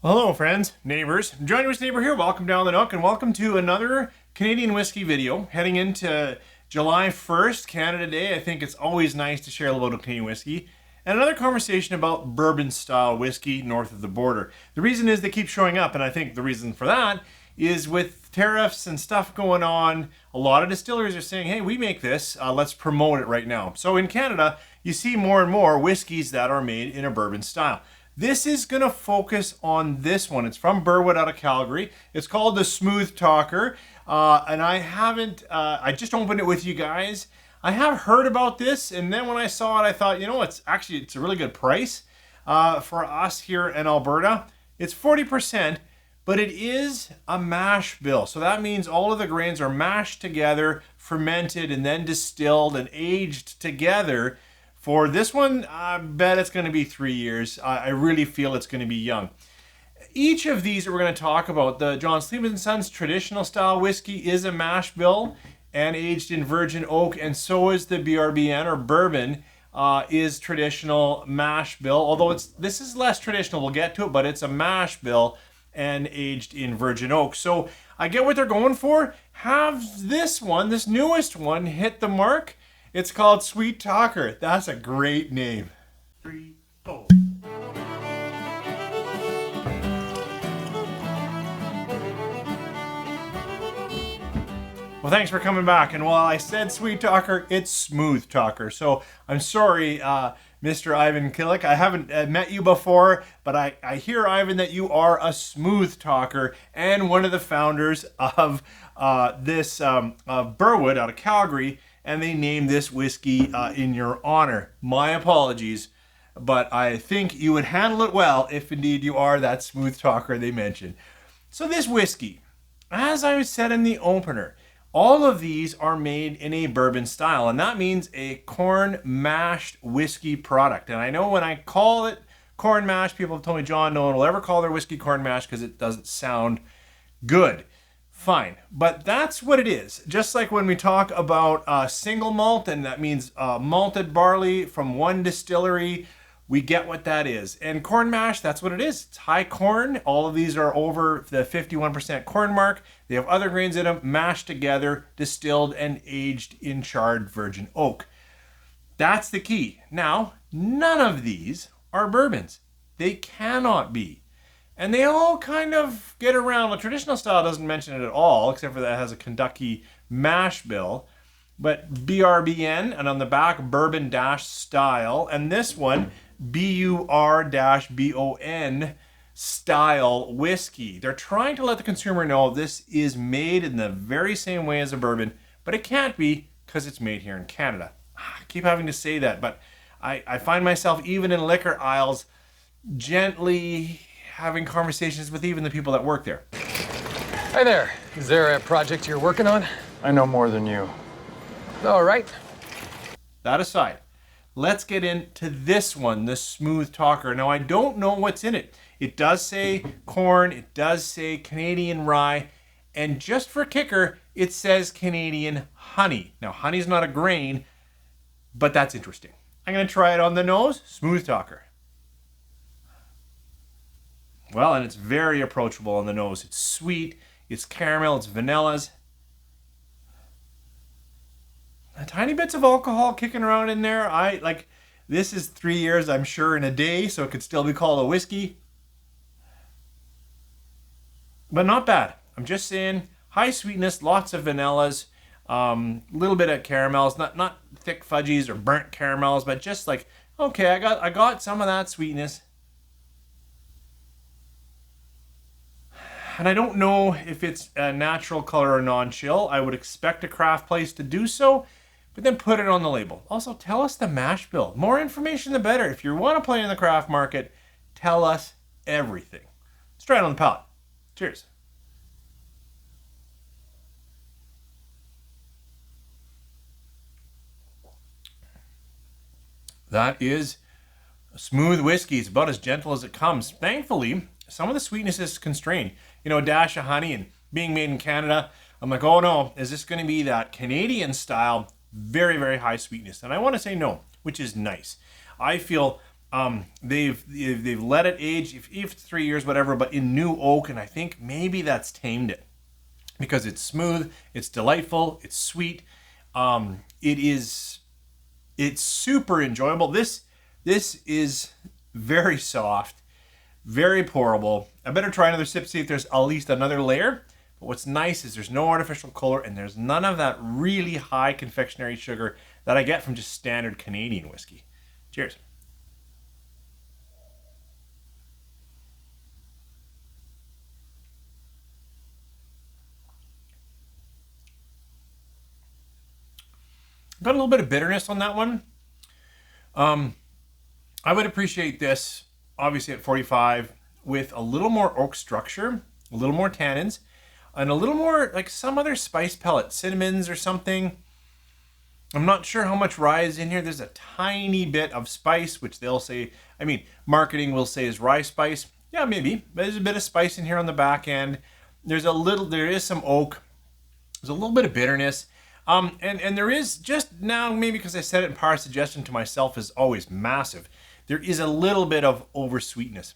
Hello friends, neighbors. Johnny Whisky Neighbor here. Welcome down the Nook and welcome to another Canadian whiskey video. Heading into July 1st, Canada Day. I think it's always nice to share a little bit of Canadian whiskey. And another conversation about Bourbon-Style whiskey north of the border. The reason is they keep showing up, and I think the reason for that is with tariffs and stuff going on, a lot of distilleries are saying, hey, we make this, let's promote it right now. So in Canada, you see more and more whiskeys that are made in a bourbon style. This is going to focus on this one. It's from Burwood out of Calgary. It's called the Smooth Talker. And I just opened it with you guys. I have heard about this, and then when I saw it, I thought, you know, it's a really good price for us here in Alberta. It's 40%, but it is a mash bill. So that means all of the grains are mashed together, fermented, and then distilled and aged together. For this one, I bet it's going to be 3 years. I really feel it's going to be young. Each of these that we're going to talk about, the John Sleeman & Sons Traditional Style Whiskey is a mash bill and aged in virgin oak, and so is the BRBN or bourbon is traditional mash bill. Although this is less traditional, we'll get to it, but it's a mash bill and aged in virgin oak. So I get what they're going for. Have this one, this newest one, hit the mark. It's called Sweet Talker. That's a great name. 3, 4. Well, thanks for coming back. And while I said Sweet Talker, it's Smooth Talker. So I'm sorry, Mr. Ivan Killick. I haven't met you before, but I hear, Ivan, that you are a smooth talker and one of the founders of this Burwood out of Calgary. And they named this whiskey in your honor. My apologies, but I think you would handle it well if indeed you are that smooth talker they mentioned. So this whiskey, as I said in the opener, all of these are made in a bourbon style, and that means a corn mashed whiskey product. And I know when I call it corn mash, people have told me, John, no one will ever call their whiskey corn mash because it doesn't sound good. Fine, but that's what it is. Just like when we talk about single malt, and that means malted barley from one distillery, we get what that is. And corn mash, that's what it is. It's high corn. All of these are over the 51% corn mark. They have other grains in them, mashed together, distilled, and aged in charred virgin oak. That's the key. Now, none of these are bourbons. They cannot be. And they all kind of get around. The traditional style doesn't mention it at all, except for that it has a Kentucky mash bill. But BRBN, and on the back, Bourbon-Style. And this one, BUR-BON style whiskey. They're trying to let the consumer know this is made in the very same way as a bourbon, but it can't be because it's made here in Canada. I keep having to say that, but I find myself even in liquor aisles gently having conversations with even the people that work there. Hi there. Is there a project you're working on? I know more than you. All right. That aside, let's get into this one, the Smooth Talker. Now, I don't know what's in it. It does say corn, it does say Canadian rye, and just for kicker, it says Canadian honey. Now, honey's not a grain, but that's interesting. I'm going to try it on the nose. Smooth Talker. Well, and it's very approachable on the nose. It's sweet, it's caramel, it's vanillas. Tiny bits of alcohol kicking around in there. This is 3 years, I'm sure, in a day, so it could still be called a whiskey. But not bad. I'm just saying, high sweetness, lots of vanillas, little bit of caramels, not thick fudgies or burnt caramels, but just like, okay, I got some of that sweetness. And I don't know if it's a natural color or non-chill. I would expect a craft place to do so, but then put it on the label. Also, tell us the mash bill. More information, the better. If you want to play in the craft market, tell us everything. Let's try it on the palate. Cheers. That is a smooth whiskey. It's about as gentle as it comes. Thankfully, some of the sweetness is constrained. You know, a dash of honey, and being made in Canada, I'm like, oh no, is this going to be that Canadian style, very, very high sweetness? And I want to say no, which is nice. I feel They've let it age, if it's 3 years, whatever, but in new oak, and I think maybe that's tamed it because it's smooth, it's delightful, it's sweet. It's super enjoyable. This is very soft, very pourable. I better try another sip, see if there's at least another layer. But what's nice is there's no artificial color and there's none of that really high confectionery sugar that I get from just standard Canadian whiskey. Cheers. Got a little bit of bitterness on that one. I would appreciate this, obviously at 45, with a little more oak structure, a little more tannins, and a little more like some other spice pellet, cinnamons or something. I'm not sure how much rye is in here. There's a tiny bit of spice, which they'll say, I mean, marketing will say is rye spice. Yeah, maybe. There's a bit of spice in here on the back end. There is some oak. There's a little bit of bitterness. And there is just now, maybe because I said it in Power Suggestion to myself is always massive, there is a little bit of over sweetness,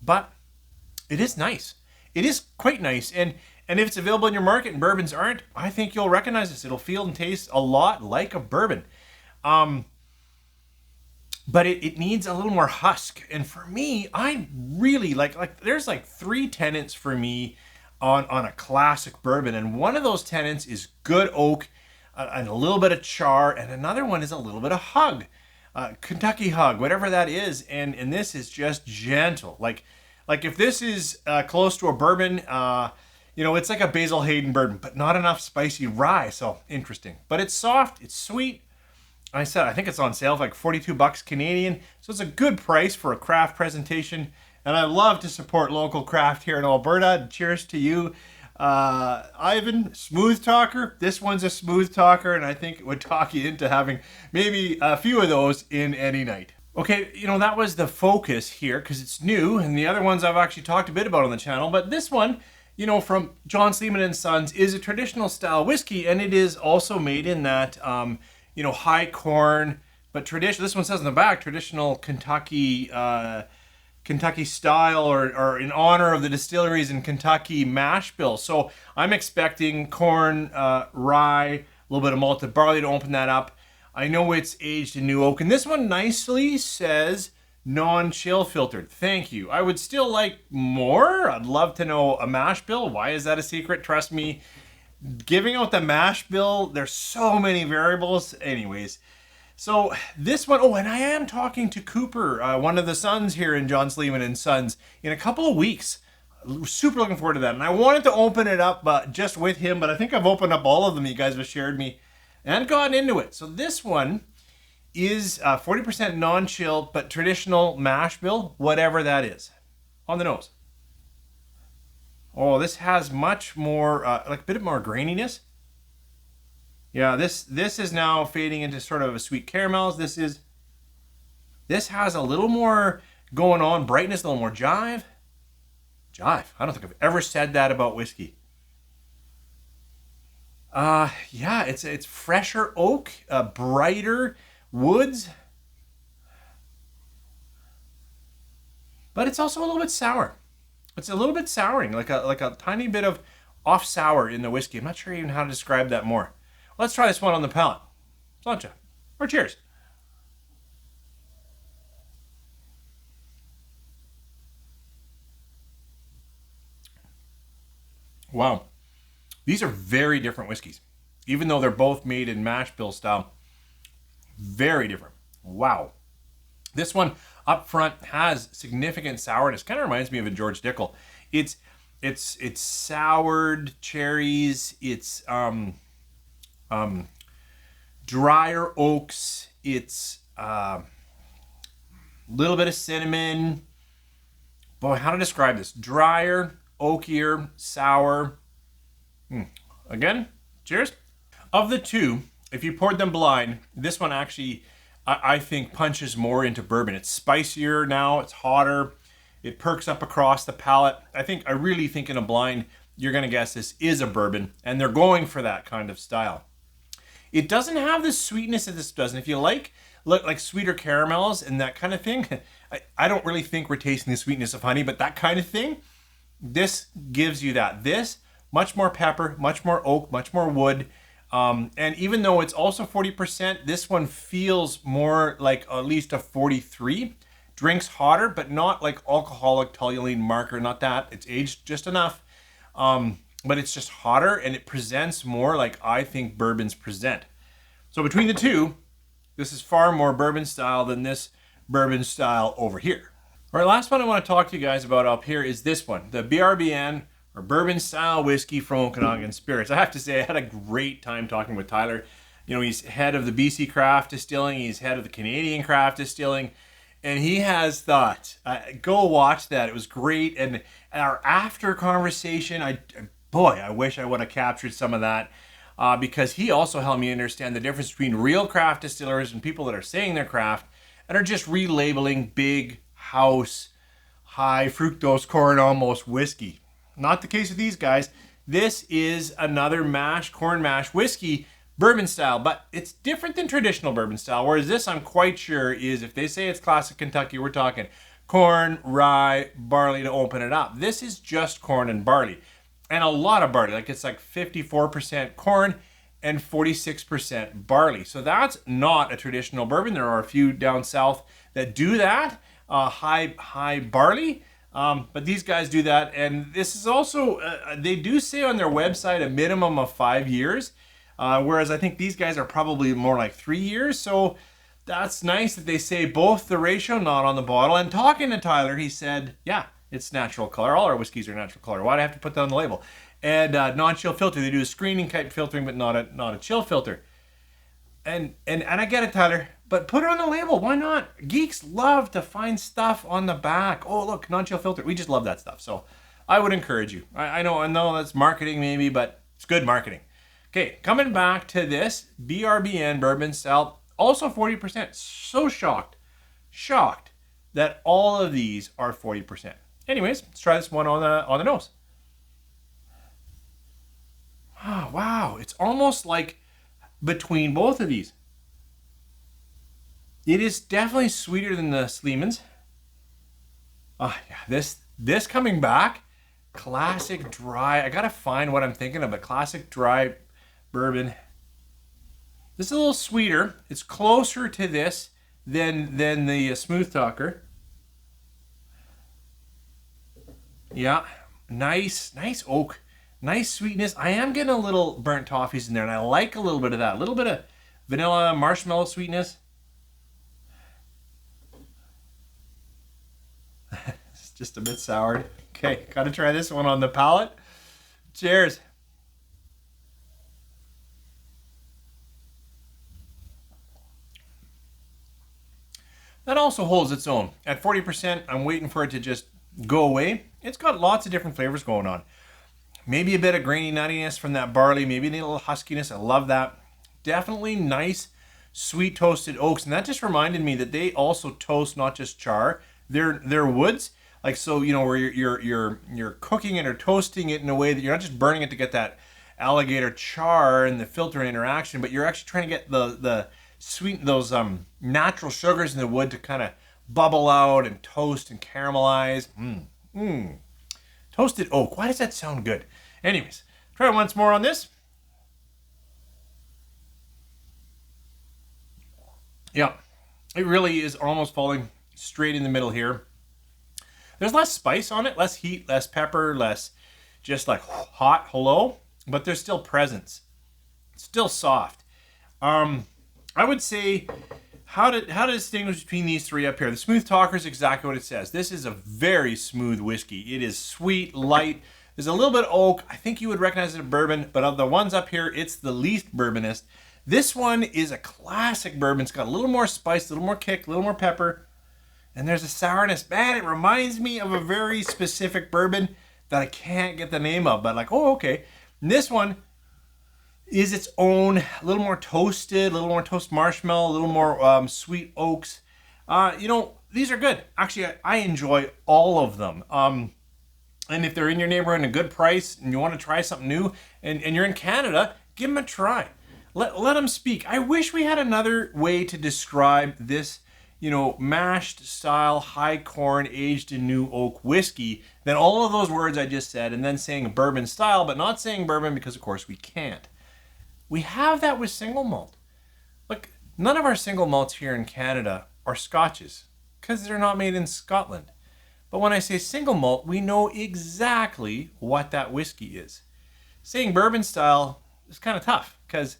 but it is nice. It is quite nice. And if it's available in your market and bourbons aren't, I think you'll recognize this. It'll feel and taste a lot like a bourbon. But it needs a little more husk. And for me, I really like there's like 3 tenets for me on a classic bourbon. And one of those tenets is good oak, and a little bit of char, and another one is a little bit of hug, Kentucky hug, whatever that is, and this is just gentle. Like if this is close to a bourbon, it's like a Basil Hayden bourbon, but not enough spicy rye. So interesting, but it's soft, it's sweet. I think it's on sale for like $42 Canadian, so it's a good price for a craft presentation. And I love to support local craft here in Alberta. Cheers to you. Ivan, smooth talker. This one's a smooth talker, and I think it would talk you into having maybe a few of those in any night. Okay, that was the focus here because it's new, and the other ones I've actually talked a bit about on the channel, but this one, from John Sleeman and Sons, is a traditional style whiskey, and it is also made in that, high corn, but traditional. This one says on the back, traditional Kentucky style, or in honor of the distilleries in Kentucky mash bill. So I'm expecting corn, rye, a little bit of malted barley to open that up. I know it's aged in new oak, and this one nicely says non-chill filtered. Thank you. I would still like more. I'd love to know a mash bill. Why is that a secret? Trust me, giving out the mash bill, there's so many variables. Anyways, so this one, and I am talking to Cooper, one of the sons here in John Sleeman and Sons, in a couple of weeks. Super looking forward to that. And I wanted to open it up just with him, but I think I've opened up all of them you guys have shared me and gotten into it. So this one is 40% non-chill, but traditional mash bill, whatever that is. On the nose. Oh, this has much more, like a bit more graininess. Yeah, this is now fading into sort of a sweet caramels. This has a little more going on, brightness, a little more jive. Jive. I don't think I've ever said that about whiskey. Yeah, it's fresher oak, brighter woods, but it's also a little bit sour. It's a little bit souring, like a tiny bit of off sour in the whiskey. I'm not sure even how to describe that more. Let's try this one on the palate. Sláinte. Or cheers. Wow. These are very different whiskeys. Even though they're both made in mash bill style. Very different. Wow. This one up front has significant sourness. Kind of reminds me of a George Dickel. It's soured cherries. It's drier oaks. It's little bit of cinnamon. Boy, how to describe this? Drier, oakier, sour. Again, cheers. Of the two, if you poured them blind, this one actually, I think, punches more into bourbon. It's spicier now. It's hotter. It perks up across the palate. I really think in a blind, you're going to guess this is a bourbon, and they're going for that kind of style. It doesn't have the sweetness that this does. And if you like look like sweeter caramels and that kind of thing. I don't really think we're tasting the sweetness of honey, but that kind of thing, this gives you that. This, much more pepper, much more oak, much more wood. And even though it's also 40%, this one feels more like at least a 43. Drinks hotter, but not like alcoholic toluene marker, not that. It's aged just enough. But it's just hotter and it presents more like I think bourbons present. So between the two, this is far more bourbon style than this bourbon style over here. All right, last one I want to talk to you guys about up here is this one, the BRBN or bourbon style whiskey from Okanagan Spirits. I have to say I had a great time talking with Tyler. You know, he's head of the BC craft distilling, he's head of the Canadian craft distilling, and he has thoughts. Go watch that. It was great. And our after conversation, I wish I would have captured some of that because he also helped me understand the difference between real craft distillers and people that are saying they're craft and are just relabeling big house, high fructose corn almost whiskey. Not the case with these guys. This is another corn mash whiskey, bourbon style, but it's different than traditional bourbon style, whereas this I'm quite sure is, if they say it's classic Kentucky, we're talking corn, rye, barley to open it up. This is just corn and barley, and a lot of barley, like it's like 54% corn and 46% barley. So that's not a traditional bourbon. There are a few down south that do that, high barley, but these guys do that. And this is also, they do say on their website a minimum of 5 years. Whereas I think these guys are probably more like 3 years. So that's nice that they say both the ratio, not on the bottle. And talking to Tyler, he said, yeah, it's natural color. All our whiskeys are natural color. Why do I have to put that on the label? And non-chill filter. They do a screening type filtering, but not a chill filter. And I get it, Tyler, but put it on the label. Why not? Geeks love to find stuff on the back. Oh, look, non-chill filter. We just love that stuff. So I would encourage you. I know that's marketing maybe, but it's good marketing. Okay, coming back to this BRBN bourbon style, also 40%. So shocked that all of these are 40%. Anyways, let's try this one on the nose. Oh, wow, it's almost like between both of these. It is definitely sweeter than the Sleemans. Oh, yeah, this coming back, classic dry. I gotta find what I'm thinking of, but classic dry bourbon. This is a little sweeter. It's closer to this than the Smooth Talker. Yeah, nice oak, nice sweetness. I am getting a little burnt toffees in there, and I like a little bit of that. A little bit of vanilla, marshmallow sweetness. It's just a bit soured. Okay, gotta try this one on the palate. Cheers. That also holds its own. At 40%, I'm waiting for it to just go away. It's got lots of different flavors going on. Maybe a bit of grainy nuttiness from that barley, maybe a little huskiness. I love that. Definitely nice, sweet toasted oaks. And that just reminded me that they also toast not just char, their woods. Like, so, you know, where you're cooking it or toasting it in a way that you're not just burning it to get that alligator char and the filter interaction, but you're actually trying to get the sweet, those natural sugars in the wood to kind of bubble out and toast and caramelize. Toasted oak. Why does that sound good? Anyways, try it once more on this. Yeah, it really is almost falling straight in the middle here. There's less spice on it, less heat, less pepper, less just like hot hello, but there's still presence. It's still soft. I would say how to distinguish between these three up here. The Smooth Talker is exactly what it says. This is a very smooth whiskey. It is sweet, light. There's a little bit of oak. I think you would recognize it as bourbon, but of the ones up here, it's the least bourbonist. This one is a classic bourbon. It's got a little more spice, a little more kick, a little more pepper. And there's a sourness. Man, it reminds me of a very specific bourbon that I can't get the name of, but like, oh, okay. And this one is its own, a little more toasted, a little more toast marshmallow, a little more sweet oaks. You know, these are good. Actually, I enjoy all of them. And if they're in your neighborhood and a good price and you want to try something new and you're in Canada, give them a try. Let them speak. I wish we had another way to describe this, mashed style, high corn, aged in new oak whiskey than all of those words I just said, and then saying bourbon style, but not saying bourbon because, of course, we can't. We have that with single malt. Look, none of our single malts here in Canada are scotches because they're not made in Scotland. But when I say single malt, we know exactly what that whiskey is. Saying bourbon style is kind of tough because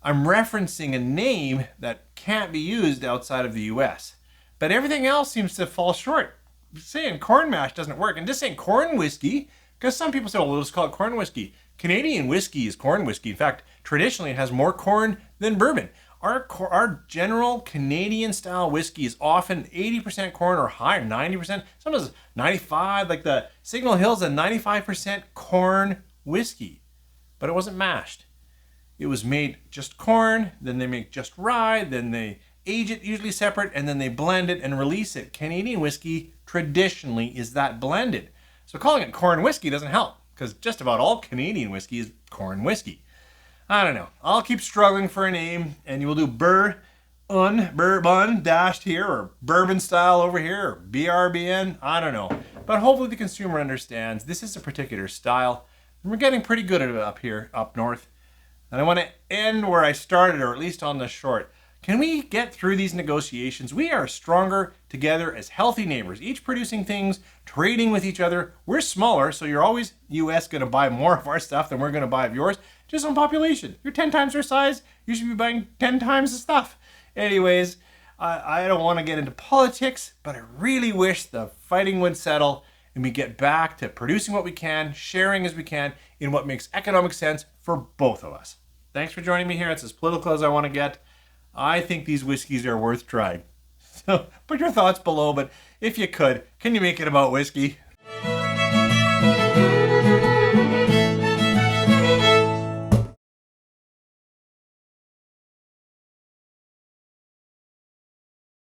I'm referencing a name that can't be used outside of the US. But everything else seems to fall short. Saying corn mash doesn't work. And just saying corn whiskey, because some people say, well, we'll just call it corn whiskey. Canadian whiskey is corn whiskey. In fact, traditionally it has more corn than bourbon. Our general Canadian style whiskey is often 80% corn or higher, 90%, sometimes 95%, like the Signal Hill's a 95% corn whiskey. But it wasn't mashed. It was made just corn, then they make just rye, then they age it usually separate, and then they blend it and release it. Canadian whiskey traditionally is that blended. So calling it corn whiskey doesn't help, because just about all Canadian whiskey is corn whiskey. I don't know. I'll keep struggling for a name, and you will do bourbon dashed here, or bourbon style over here, or BRBN. I don't know. But hopefully the consumer understands this is a particular style. And we're getting pretty good at it up here, up north. And I want to end where I started, or at least on the short. Can we get through these negotiations? We are stronger together as healthy neighbors, each producing things, trading with each other. We're smaller, so you're always, US, going to buy more of our stuff than we're going to buy of yours. Just on population. You're 10 times our size. You should be buying 10 times the stuff. Anyways, I don't want to get into politics, but I really wish the fighting would settle and we get back to producing what we can, sharing as we can in what makes economic sense for both of us. Thanks for joining me here. It's as political as I want to get. I think these whiskeys are worth trying. So put your thoughts below, but if you could, can you make it about whiskey?